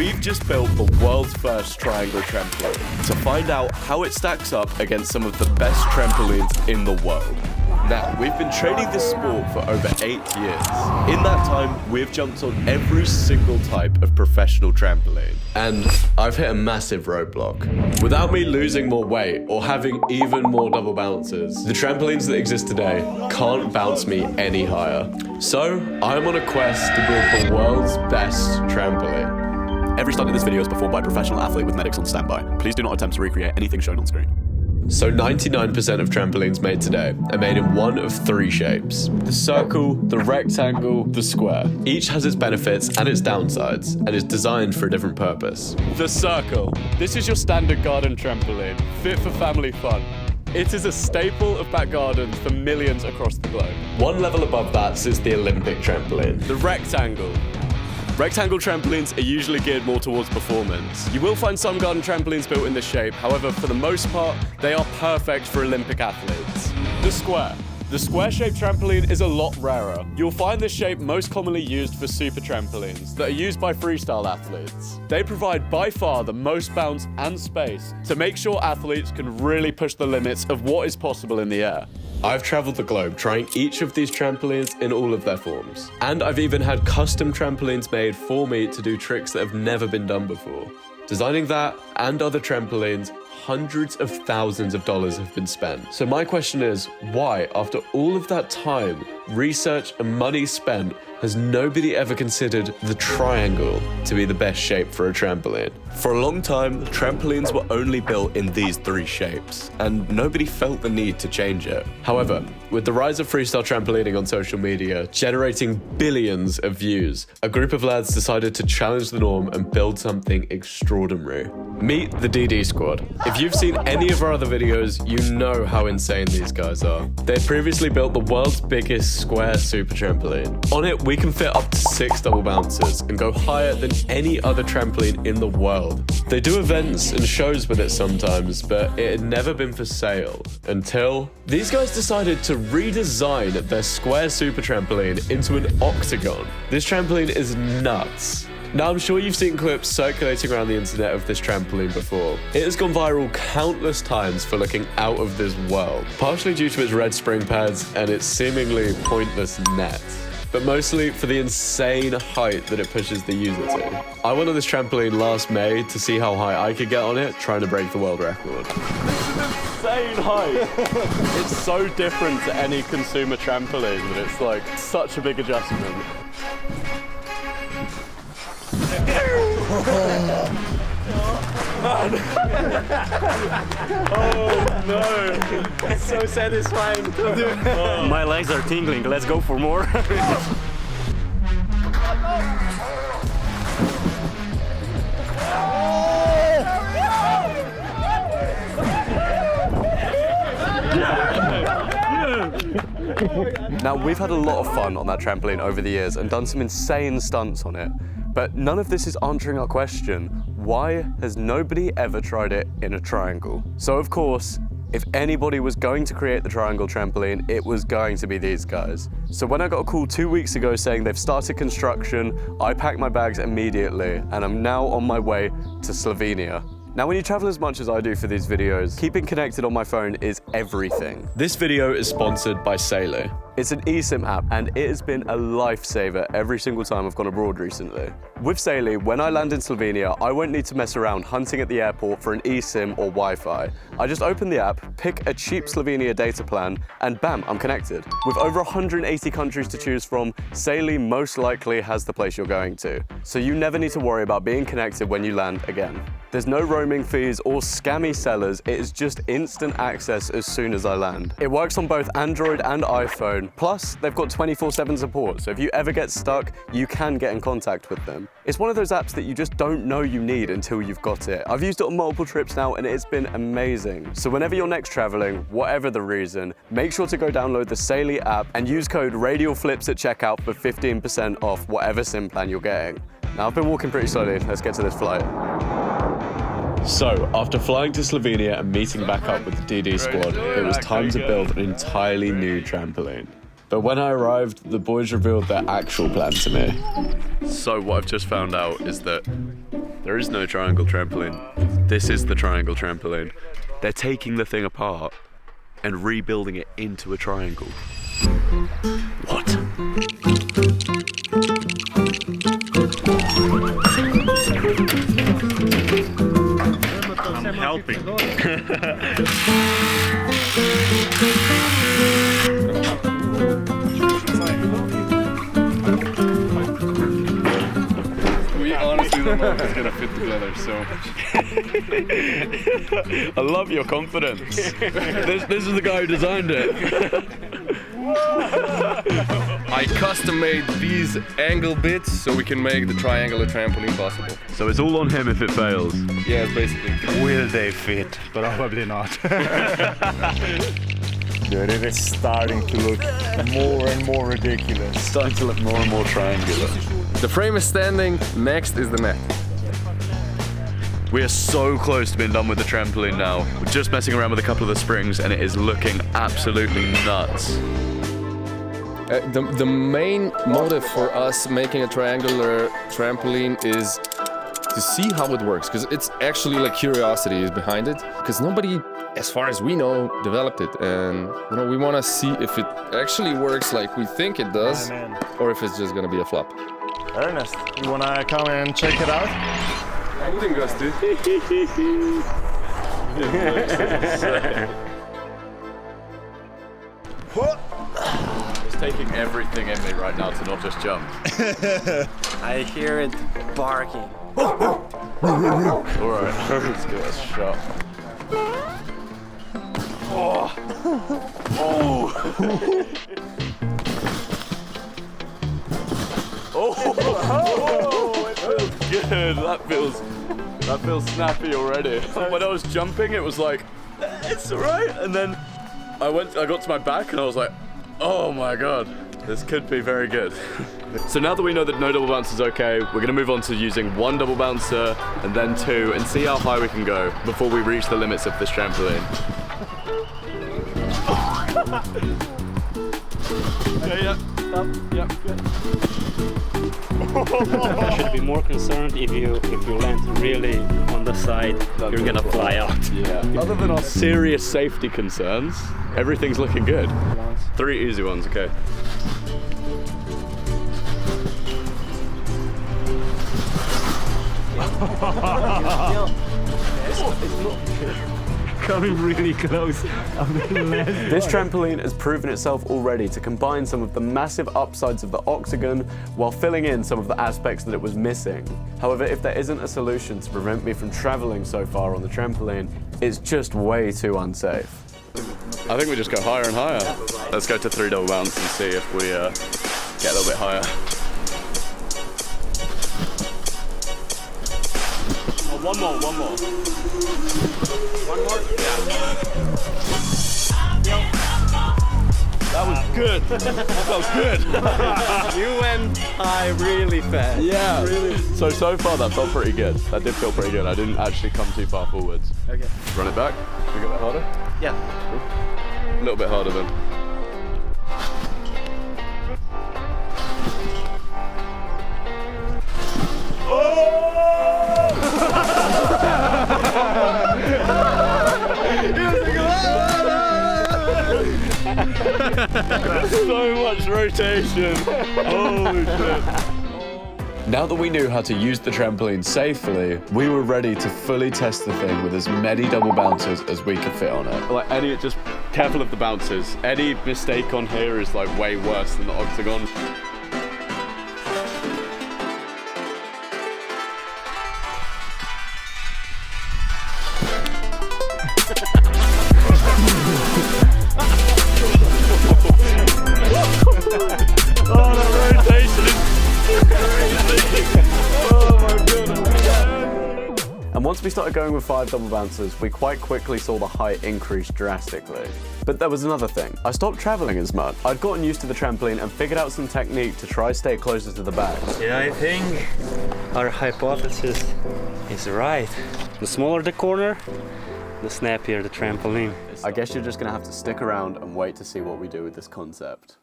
We've just built the world's first triangle trampoline to find out how it stacks up against some of the best trampolines in the world. Now, we've been training this sport for over 8 years. In that time, we've jumped on every single type of professional trampoline. And I've hit a massive roadblock. Without me losing more weight or having even more double bounces, the trampolines that exist today can't bounce me any higher. So, I'm on a quest to build the world's best trampoline. Every stunt in this video is performed by a professional athlete with medics on standby. Please do not attempt to recreate anything shown on screen. So 99% of trampolines made today are made in one of 3 shapes: the circle, the rectangle, the square. Each has its benefits and its downsides, and is designed for a different purpose. The circle. This is your standard garden trampoline, fit for family fun. It is a staple of back gardens for millions across the globe. One level above that sits the Olympic trampoline. The rectangle. Rectangle trampolines are usually geared more towards performance. You will find some garden trampolines built in this shape, however, for the most part, they are perfect for Olympic athletes. The square. The square-shaped trampoline is a lot rarer. You'll find this shape most commonly used for super trampolines that are used by freestyle athletes. They provide by far the most bounce and space to make sure athletes can really push the limits of what is possible in the air. I've traveled the globe trying each of these trampolines in all of their forms. And I've even had custom trampolines made for me to do tricks that have never been done before. Designing that and other trampolines, hundreds of thousands of dollars have been spent. So my question is, why, after all of that time, research and money spent, has nobody ever considered the triangle to be the best shape for a trampoline? For a long time, trampolines were only built in these 3 shapes, and nobody felt the need to change it. However, with the rise of freestyle trampolining on social media, generating billions of views, a group of lads decided to challenge the norm and build something extraordinary. Meet the DD Squad. If you've seen any of our other videos, you know how insane these guys are. They previously built the world's biggest square super trampoline. On it, we can fit up to 6 double bouncers and go higher than any other trampoline in the world. They do events and shows with it sometimes, but it had never been for sale until these guys decided to redesign their square super trampoline into an octagon. This trampoline is nuts. Now, I'm sure you've seen clips circulating around the internet of this trampoline before. It has gone viral countless times for looking out of this world, partially due to its red spring pads and its seemingly pointless net, but mostly for the insane height that it pushes the user to. I went on this trampoline last May to see how high I could get on it, trying to break the world record. This is insane height. It's so different to any consumer trampoline that it's like such a big adjustment. Man. Oh no, it's so satisfying. My legs are tingling, let's go for more. Now, we've had a lot of fun on that trampoline over the years and done some insane stunts on it, but none of this is answering our question: why has nobody ever tried it in a triangle? So of course, if anybody was going to create the triangle trampoline, it was going to be these guys. So when I got a call 2 weeks ago saying they've started construction, I packed my bags immediately, and I'm now on my way to Slovenia. Now, when you travel as much as I do for these videos, keeping connected on my phone is everything. This video is sponsored by Saily. It's an eSIM app, and it has been a lifesaver every single time I've gone abroad recently. With Saily, when I land in Slovenia, I won't need to mess around hunting at the airport for an eSIM or Wi-Fi. I just open the app, pick a cheap Slovenia data plan, and bam, I'm connected. With over 180 countries to choose from, Saily most likely has the place you're going to. So you never need to worry about being connected when you land again. There's no roaming fees or scammy sellers, it is just instant access as soon as I land. It works on both Android and iPhone, plus they've got 24/7 support, so if you ever get stuck, you can get in contact with them. It's one of those apps that you just don't know you need until you've got it. I've used it on multiple trips now and it's been amazing. So whenever you're next traveling, whatever the reason, make sure to go download the Saily app and use code RADIALFLIPS at checkout for 15% off whatever SIM plan you're getting. Now, I've been walking pretty slowly, let's get to this flight. So, after flying to Slovenia and meeting back up with the DD squad, it was time to build an entirely new trampoline. But when I arrived, the boys revealed their actual plan to me. So what I've just found out is that There is no triangle trampoline. This is the triangle trampoline. They're taking the thing apart and rebuilding it into a triangle. What? I'm helping. We honestly don't know if it's gonna fit together, so. I love your confidence. This is the guy who designed it. I custom made these angle bits so we can make the triangular trampoline possible. So it's all on him if it fails. Yeah, basically. Will they fit? Probably not. Dude, it is starting to look more and more ridiculous. Starting to look more and more triangular. The frame is standing, next is the net. We are so close to being done with the trampoline now. We're just messing around with a couple of the springs and it is looking absolutely nuts. The main motive for us making a triangular trampoline is to see how it works, because it's actually like curiosity is behind it, because nobody, as far as we know, developed it, and you know, we want to see if it actually works like we think it does, or if it's just gonna be a flop. Ernest, you wanna come and check it out? It's taking everything in me right now to not just jump. I hear it barking. Alright, let's give it a shot. Oh! Oh! Oh! It feels good. That feels snappy already. When I was jumping, it was like, it's alright, and then I got to my back and I was like, oh my god, this could be very good. So now that we know that no double bounce is okay, we're gonna move on to using one double bouncer and then two and see how high we can go before we reach the limits of this trampoline. Yeah. Good. You should be more concerned if you land really on the side, you're gonna fly out. Yeah. Other than our serious safety concerns, everything's looking good. 3 easy ones, okay. Coming really close. This trampoline has proven itself already to combine some of the massive upsides of the Octagon while filling in some of the aspects that it was missing. However, if there isn't a solution to prevent me from traveling so far on the trampoline, it's just way too unsafe. I think we just go higher and higher. Let's go to 3 double bounce and see if we get a little bit higher. Oh, one more. One more? Yeah. That was good. That felt good. You went high really fast. Yeah. Really. So far that felt pretty good. That did feel pretty good. I didn't actually come too far forwards. Okay. Run it back. Can we go a bit harder? Yeah. A little bit harder then. So much rotation. Holy shit. Now that we knew how to use the trampoline safely, we were ready to fully test the thing with as many double bounces as we could fit on it. Like just careful of the bounces. Any mistake on here is like way worse than the Octagon. And once we started going with 5 double bouncers, we quite quickly saw the height increase drastically. But there was another thing. I stopped traveling as much. I'd gotten used to the trampoline and figured out some technique to try stay closer to the back. Yeah, I think our hypothesis is right. The smaller the corner, the snappier the trampoline. I guess you're just gonna have to stick around and wait to see what we do with this concept.